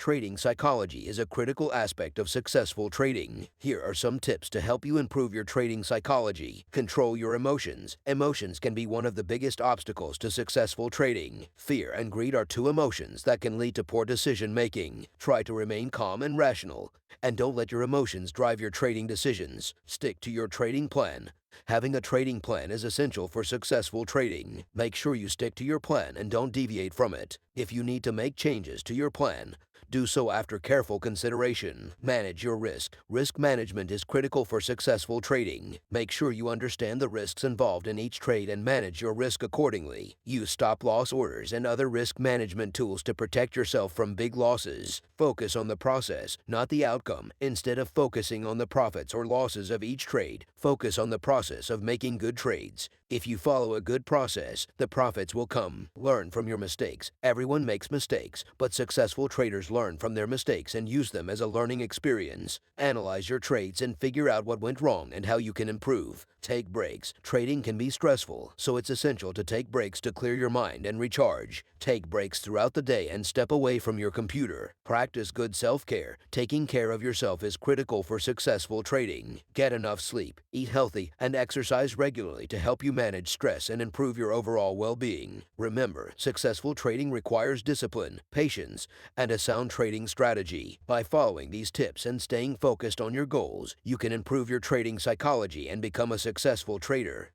Trading psychology is a critical aspect of successful trading. Here are some tips to help you improve your trading psychology. Control your emotions. Emotions can be one of the biggest obstacles to successful trading. Fear and greed are two emotions that can lead to poor decision making. Try to remain calm and rational, and don't let your emotions drive your trading decisions. Stick to your trading plan. Having a trading plan is essential for successful trading. Make sure you stick to your plan and don't deviate from it. If you need to make changes to your plan, do so after careful consideration. Manage your risk. Risk management is critical for successful trading. Make sure you understand the risks involved in each trade and manage your risk accordingly. Use stop-loss orders and other risk management tools to protect yourself from big losses. Focus on the process, not the outcome. Instead of focusing on the profits or losses of each trade, focus on the process of making good trades. If you follow a good process, the profits will come. Learn from your mistakes. Everyone makes mistakes, but successful traders learn from their mistakes and use them as a learning experience. Analyze your trades and figure out what went wrong and how you can improve. Take breaks. Trading can be stressful, so it's essential to take breaks to clear your mind and recharge. Take breaks throughout the day and step away from your computer. Practice good self-care. Taking care of yourself is critical for successful trading. Get enough sleep, eat healthy, and exercise regularly to help you manage stress and improve your overall well-being. Remember, successful trading requires discipline, patience, and a sound trading strategy. By following these tips and staying focused on your goals, you can improve your trading psychology and become a successful trader.